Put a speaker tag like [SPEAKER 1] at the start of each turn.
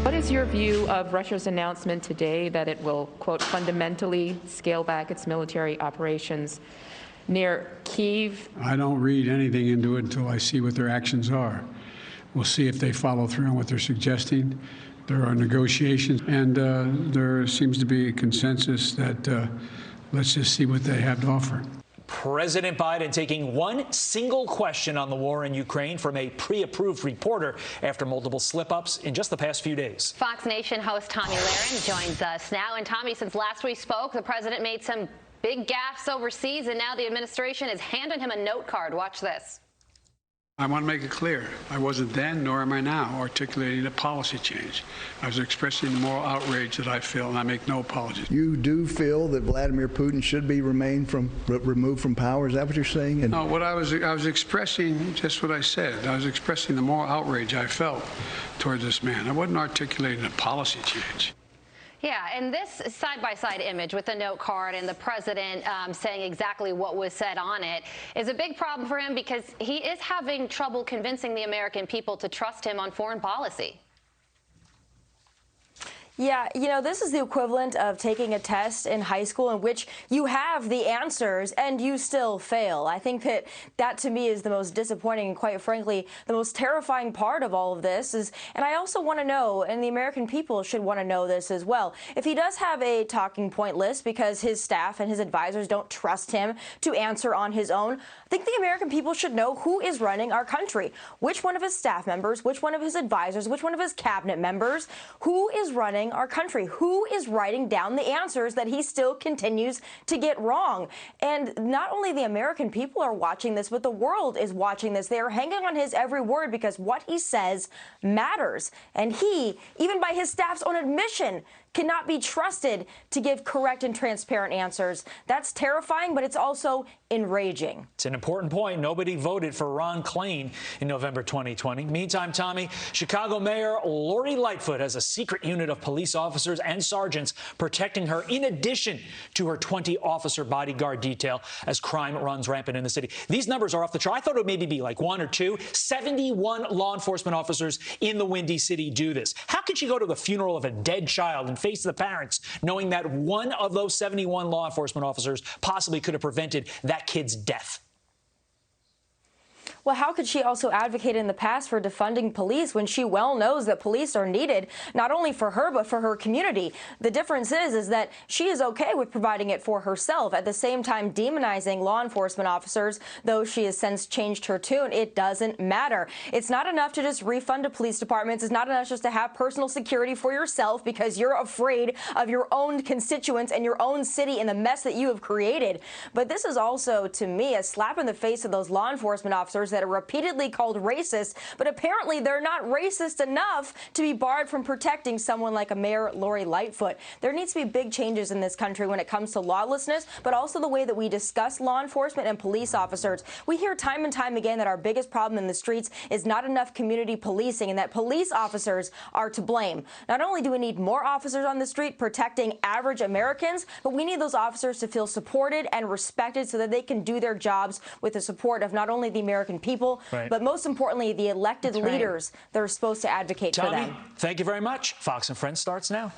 [SPEAKER 1] What is your view of Russia's announcement today that it will, quote, fundamentally scale back its military operations near Kyiv?
[SPEAKER 2] I don't read anything into it until I see what their actions are. We'll see if they follow through on what they're suggesting. There are negotiations, and there seems to be a consensus that let's just see what they have to offer.
[SPEAKER 3] President Biden taking one single question on the war in Ukraine from a pre-approved reporter after multiple slip-ups in just the past few days.
[SPEAKER 4] Fox Nation host Tomi Lahren joins us now. And Tommy, since last we spoke, the president made some big gaffes overseas, and now the administration is handing him a note card. Watch this.
[SPEAKER 2] I want to make it clear, I wasn't then, nor am I now, articulating a policy change. I was expressing the moral outrage that I feel, and I make no apologies.
[SPEAKER 5] You do feel that Vladimir Putin should be removed from power? Is that what you're saying?
[SPEAKER 2] No, what I was expressing just what I said. I was expressing the moral outrage I felt towards this man. I wasn't articulating a policy change.
[SPEAKER 4] Yeah, and this side-by-side image with the note card and the president saying exactly what was said on it is a big problem for him because he is having trouble convincing the American people to trust him on foreign policy.
[SPEAKER 6] Yeah, you know, this is the equivalent of taking a test in high school in which you have the answers and you still fail. I think that to me is the most disappointing and, quite frankly, the most terrifying part of all of this is, and I also want to know, and the American people should want to know this as well, if he does have a talking point list because his staff and his advisors don't trust him to answer on his own, I think the American people should know who is running our country, which one of his staff members, which one of his advisors, which one of his cabinet members, who is running our country, who is writing down the answers that he still continues to get wrong. And not only the American people are watching this, but the world is watching this. They are hanging on his every word because what he says matters. And he, even by his staff's own admission, cannot be trusted to give correct and transparent answers. That's terrifying, but it's also enraging.
[SPEAKER 3] It's an important point. Nobody voted for Ron Klain in November 2020. Meantime, Tommy, Chicago Mayor Lori Lightfoot has a secret unit of police officers and sergeants protecting her in addition to her 20-officer bodyguard detail as crime runs rampant in the city. These numbers are off the chart. I thought it would maybe be like 1 or 2. 71 law enforcement officers in the Windy City do this. How could she go to the funeral of a dead child and face the parents knowing that one of those 71 law enforcement officers possibly could have prevented that kid's death?
[SPEAKER 6] Well, how could she also advocate in the past for defunding police when she well knows that police are needed not only for her but for her community? The difference is that she is okay with providing it for herself, at the same time demonizing law enforcement officers, though she has since changed her tune. It doesn't matter. It's not enough to just refund to police departments. It's not enough just to have personal security for yourself because you're afraid of your own constituents and your own city and the mess that you have created. But this is also, to me, a slap in the face of those law enforcement officers that are repeatedly called racist, but apparently they're not racist enough to be barred from protecting someone like a Mayor Lori Lightfoot. There needs to be big changes in this country when it comes to lawlessness, but also the way that we discuss law enforcement and police officers. We hear time and time again that our biggest problem in the streets is not enough community policing and that police officers are to blame. Not only do we need more officers on the street protecting average Americans, but we need those officers to feel supported and respected so that they can do their jobs with the support of not only the American people, but most importantly, the elected leaders that are supposed to advocate for them.
[SPEAKER 3] Thank you very much. Fox and Friends starts now.